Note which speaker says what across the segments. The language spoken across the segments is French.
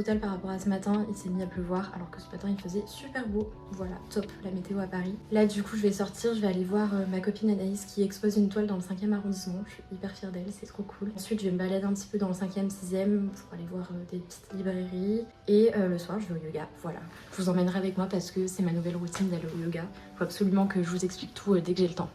Speaker 1: total par rapport à ce matin. Il s'est mis à pleuvoir alors que ce matin il faisait super beau. Voilà, top la météo à Paris. Là du coup je vais sortir, je vais aller voir ma copine Anaïs qui expose une toile dans le 5e arrondissement. Je suis hyper fière d'elle, c'est trop cool. Ensuite je vais me balader un petit peu dans le 5e, 6e pour aller voir des petites librairies. Et le soir je vais au yoga, voilà. Je vous emmènerai avec moi parce que c'est ma nouvelle routine d'aller au yoga. Faut absolument que je vous explique tout dès que j'ai le temps.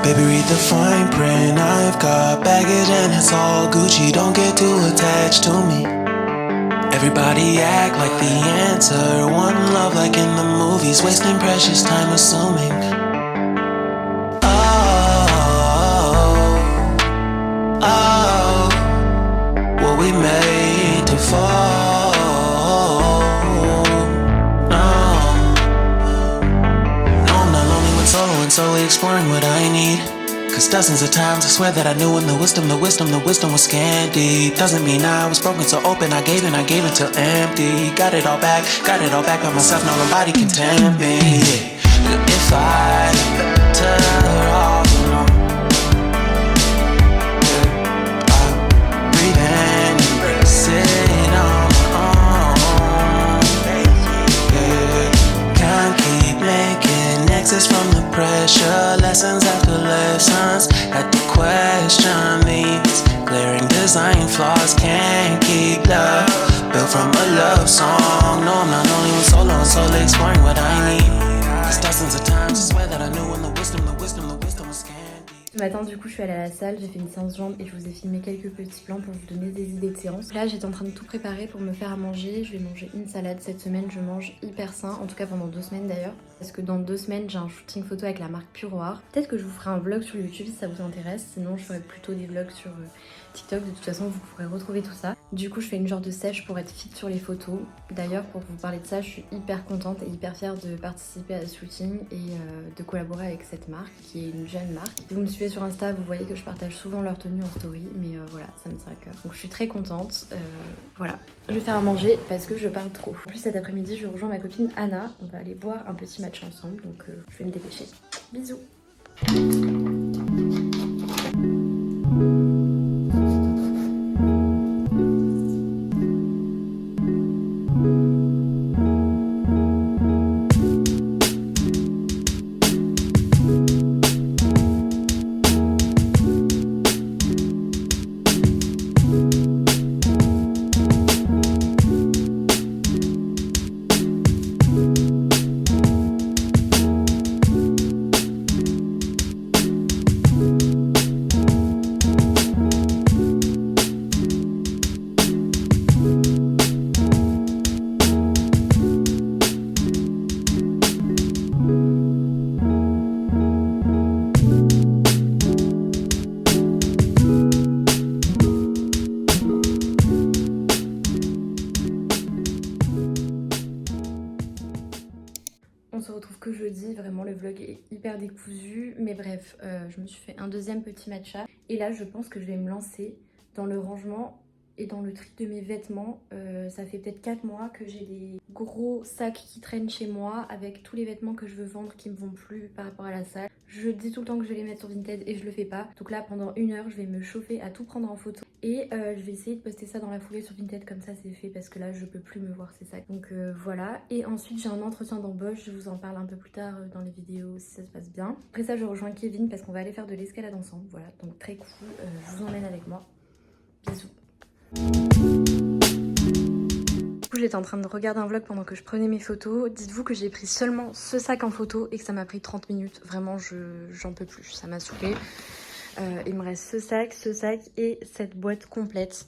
Speaker 2: Baby, read the fine print. I've got baggage and it's all Gucci. Don't get too attached to me. Everybody act like the answer. One love like in the movies. Wasting precious time assuming. Oh, were we made to fall? No, I'm not lonely when solo and solely exploring what I need. Cause dozens of times I swear that I knew when the wisdom was scanty. Doesn't mean I was broken so open, I gave until empty. Got it all back by myself, no nobody can tempt me. If I turn off, from the pressure, lessons after lessons. Had to question these glaring design flaws. Can't keep love built from a love song. No, I'm not only one solo and solely exploring what I need. Cause dozens of times I swear that I knew when the wisdom was candy.
Speaker 1: Ce matin du coup je suis allée à la salle, j'ai fait une séance jambes et je vous ai filmé quelques petits plans pour vous donner des idées de séance. Là j'étais en train de tout préparer pour me faire à manger, je vais manger une salade cette semaine, je mange hyper sain, en tout cas pendant 2 semaines d'ailleurs. Parce que dans 2 semaines j'ai un shooting photo avec la marque Puroir. Peut-être que je vous ferai un vlog sur YouTube si ça vous intéresse, sinon je ferai plutôt des vlogs sur TikTok, de toute façon vous pourrez retrouver tout ça. Du coup je fais une genre de sèche pour être fit sur les photos. D'ailleurs pour vous parler de ça, je suis hyper contente et hyper fière de participer à ce shooting et de collaborer avec cette marque qui est une jeune marque. Si vous me suivez sur Insta, vous voyez que je partage souvent leur tenue en story, mais voilà, ça me tient à cœur. Donc je suis très contente, voilà. Je vais faire à manger parce que je parle trop. En plus cet après-midi je rejoins ma copine Anna, on va aller boire un petit match ensemble, donc je vais me dépêcher. Bisous. On se retrouve que jeudi, vraiment le vlog est hyper décousu, mais bref, je me suis fait un deuxième petit matcha et là je pense que je vais me lancer dans le rangement et dans le tri de mes vêtements. Ça fait peut-être 4 mois que j'ai des gros sacs qui traînent chez moi avec tous les vêtements que je veux vendre qui me vont plus par rapport à la salle. Je dis tout le temps que je vais les mettre sur Vinted et je le fais pas. Donc là pendant 1 heure je vais me chauffer à tout prendre en photo et je vais essayer de poster ça dans la foulée sur Vinted, comme ça c'est fait parce que là je peux plus me voir ces sacs. Donc voilà, et ensuite j'ai un entretien d'embauche, je vous en parle un peu plus tard dans les vidéos si ça se passe bien. Après ça je rejoins Kevin parce qu'on va aller faire de l'escalade ensemble, voilà, donc très cool, je vous emmène avec moi. Bisous. Du coup j'étais en train de regarder un vlog pendant que je prenais mes photos. Dites-vous que j'ai pris seulement ce sac en photo et que ça m'a pris 30 minutes. Vraiment j'en peux plus, ça m'a saoulée. Il me reste ce sac et cette boîte complète.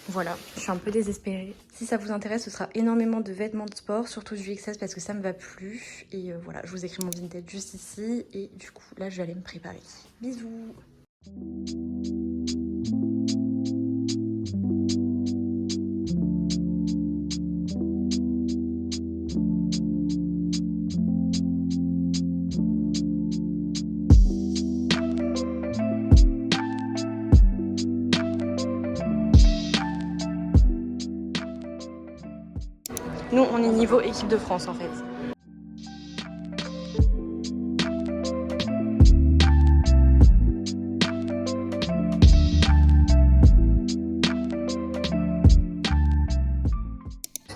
Speaker 1: Voilà, je suis un peu désespérée. Si ça vous intéresse, ce sera énormément de vêtements de sport, surtout du XS parce que ça me va plus. Et voilà, je vous écris mon Vinted juste ici. Et du coup, là, je vais aller me préparer. Bisous. Nous, on est niveau équipe de France en fait.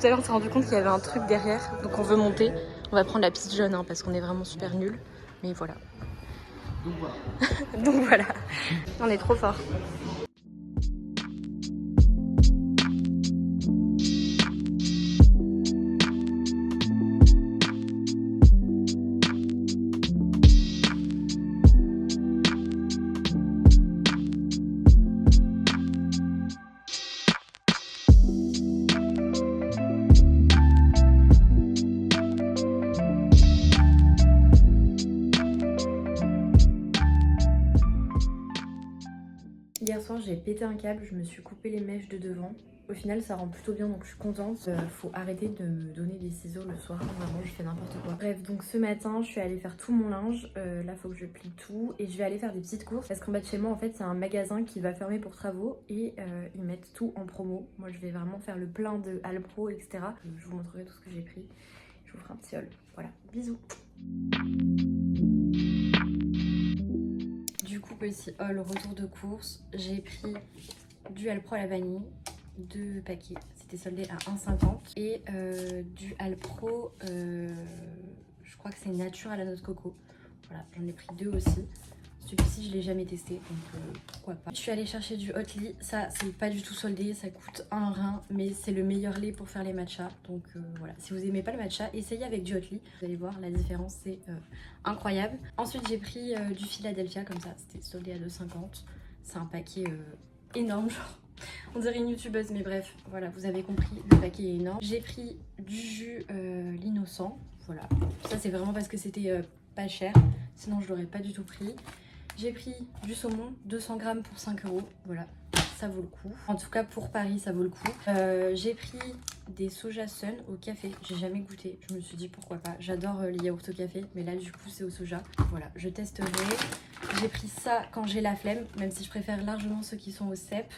Speaker 1: tout à l'heure on s'est rendu compte qu'il y avait un truc derrière, donc on veut monter. On va prendre la piste jaune hein, parce qu'on est vraiment super nuls. Mais voilà.
Speaker 3: Donc voilà.
Speaker 1: Donc voilà. On est trop fort. Hier soir j'ai pété un câble, je me suis coupé les mèches de devant. Au final ça rend plutôt bien donc je suis contente. Faut arrêter de me donner des ciseaux le soir, vraiment je fais n'importe quoi. Bref, donc ce matin je suis allée faire tout mon linge, là faut que je plie tout et je vais aller faire des petites courses parce qu'en bas de chez moi en fait c'est un magasin qui va fermer pour travaux et ils mettent tout en promo. Moi je vais vraiment faire le plein de Alpro etc. Je vous montrerai tout ce que j'ai pris, je vous ferai un petit haul. Voilà, bisous. Du coup, petit haul, retour de course. J'ai pris du Alpro à la vanille, 2 paquets, c'était soldé à 1,50. Et du Alpro, je crois que c'est nature à la noix de coco. Voilà, j'en ai pris 2 aussi. Celui-ci, je l'ai jamais testé, donc pourquoi pas. Je suis allée chercher du Oatly. Ça, c'est pas du tout soldé, ça coûte un rein, mais c'est le meilleur lait pour faire les matchas. Donc voilà, si vous aimez pas le matcha, essayez avec du Oatly. Vous allez voir, la différence, c'est incroyable. Ensuite, j'ai pris du Philadelphia, comme ça, c'était soldé à 2,50. C'est un paquet énorme, genre. On dirait une youtubeuse, mais bref, voilà, vous avez compris, le paquet est énorme. J'ai pris du jus l'innocent, voilà. Ça, c'est vraiment parce que c'était pas cher, sinon je l'aurais pas du tout pris. J'ai pris du saumon, 200 grammes pour 5 €, voilà, ça vaut le coup. En tout cas pour Paris, ça vaut le coup. J'ai pris des soja sun au café, j'ai jamais goûté, je me suis dit pourquoi pas. J'adore les yaourts au café, mais là du coup c'est au soja. Voilà, je testerai. J'ai pris ça quand j'ai la flemme, même si je préfère largement ceux qui sont au cèpe.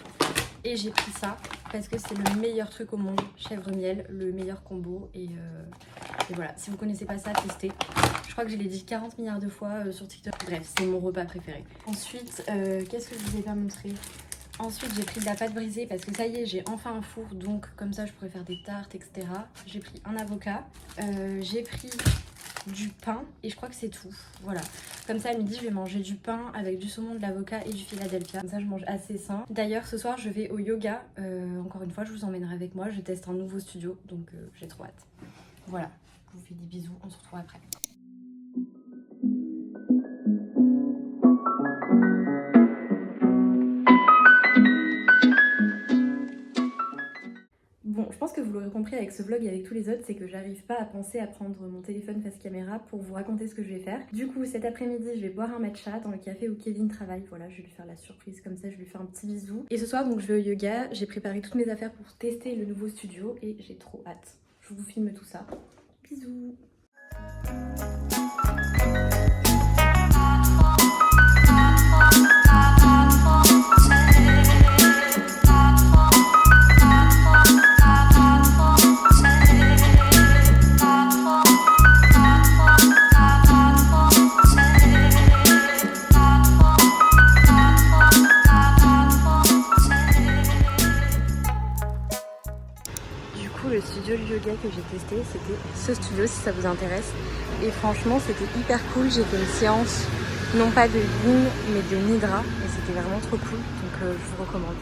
Speaker 1: Et j'ai pris ça parce que c'est le meilleur truc au monde, chèvre miel, le meilleur combo. Et voilà, si vous connaissez pas ça, testez. Je crois que je l'ai dit 40 milliards de fois sur TikTok. Bref, c'est mon repas préféré. Ensuite, qu'est-ce que je vous ai pas montré? Ensuite, j'ai pris de la pâte brisée parce que ça y est, j'ai enfin un four. Donc comme ça, je pourrais faire des tartes, etc. J'ai pris un avocat. J'ai pris du pain et je crois que c'est tout. Voilà. Comme ça à midi je vais manger du pain avec du saumon, de l'avocat et du Philadelphia. Comme ça je mange assez sain. D'ailleurs ce soir je vais au yoga. Encore une fois je vous emmènerai avec moi. Je teste un nouveau studio donc j'ai trop hâte. Voilà. Je vous fais des bisous. On se retrouve après. Bon, je pense que vous l'aurez compris avec ce vlog et avec tous les autres, c'est que j'arrive pas à penser à prendre mon téléphone face caméra pour vous raconter ce que je vais faire. Du coup, cet après-midi, je vais boire un matcha dans le café où Kevin travaille. Voilà, je vais lui faire la surprise comme ça, je lui fais un petit bisou. Et ce soir, donc, je vais au yoga. J'ai préparé toutes mes affaires pour tester le nouveau studio et j'ai trop hâte. Je vous filme tout ça. Bisous. Le studio de yoga que j'ai testé, c'était ce studio si ça vous intéresse. Et franchement, c'était hyper cool. J'ai fait une séance, non pas de yin, mais de nidra. Et c'était vraiment trop cool. Donc je vous recommande.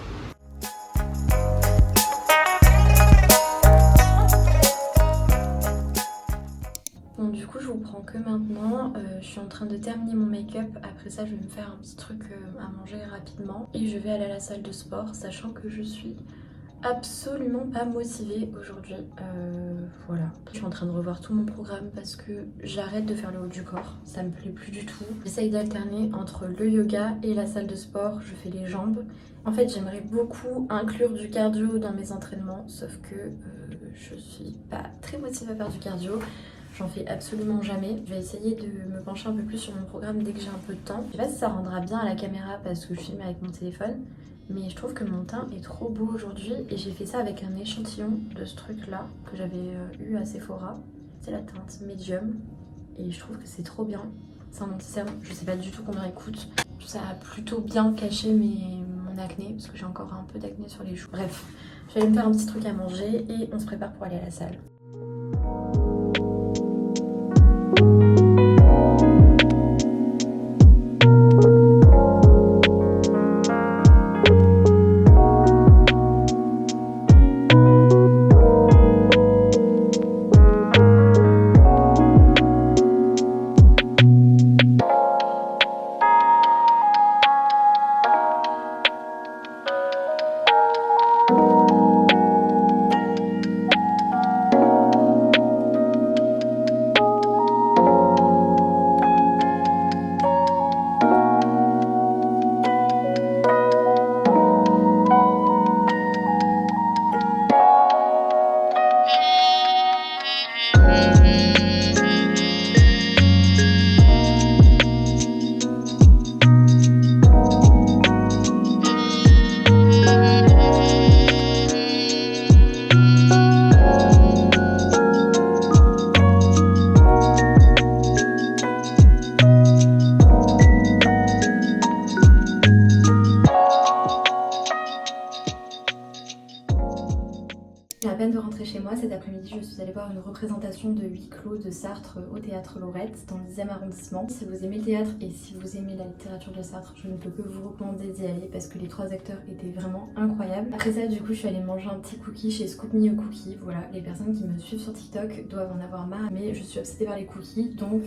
Speaker 1: Bon, du coup, je vous prends que maintenant. Je suis en train de terminer mon make-up. Après ça, je vais me faire un petit truc à manger rapidement. Et je vais aller à la salle de sport, sachant que je suis absolument pas motivée aujourd'hui. Voilà. Je suis en train de revoir tout mon programme parce que j'arrête de faire le haut du corps. Ça me plaît plus du tout. J'essaye d'alterner entre le yoga et la salle de sport. Je fais les jambes. En fait, j'aimerais beaucoup inclure du cardio dans mes entraînements, sauf que je suis pas très motivée à faire du cardio. J'en fais absolument jamais. Je vais essayer de me pencher un peu plus sur mon programme dès que j'ai un peu de temps. Je sais pas si ça rendra bien à la caméra parce que je filme avec mon téléphone. Mais je trouve que mon teint est trop beau aujourd'hui et j'ai fait ça avec un échantillon de ce truc là que j'avais eu à Sephora. C'est la teinte médium et je trouve que c'est trop bien. C'est un anti-cerne, je sais pas du tout combien il coûte. Ça a plutôt bien caché mon mon acné parce que j'ai encore un peu d'acné sur les joues. Bref, je vais aller me faire un petit truc à manger et on se prépare pour aller à la salle. Je viens à peine de rentrer chez moi. Cet après-midi, je suis allée voir une représentation de huis clos de Sartre au théâtre Lorette dans le 10e arrondissement. Si vous aimez le théâtre et si vous aimez la littérature de Sartre, je ne peux que vous recommander d'y aller parce que les 3 acteurs étaient vraiment incroyables. Après ça, du coup, je suis allée manger un petit cookie chez Scoop Me a Cookie. Voilà, les personnes qui me suivent sur TikTok doivent en avoir marre, mais je suis obsédée par les cookies, donc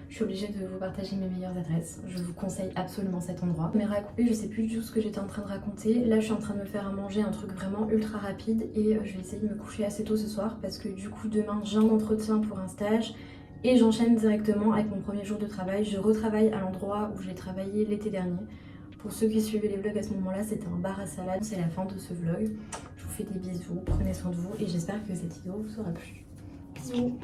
Speaker 1: je suis obligée de vous partager mes meilleures adresses. Je vous conseille absolument cet endroit. Caméra à couper, je sais plus du tout ce que j'étais en train de raconter. Là, je suis en train de me faire à manger un truc vraiment ultra rapide et je vais essayer de me coucher assez tôt ce soir parce que du coup, demain, j'ai un entretien pour un stage et j'enchaîne directement avec mon premier jour de travail. Je retravaille à l'endroit où j'ai travaillé l'été dernier. Pour ceux qui suivaient les vlogs à ce moment-là, c'était un bar à salade. C'est la fin de ce vlog. Je vous fais des bisous, prenez soin de vous et j'espère que cette vidéo vous aura plu. Bisous!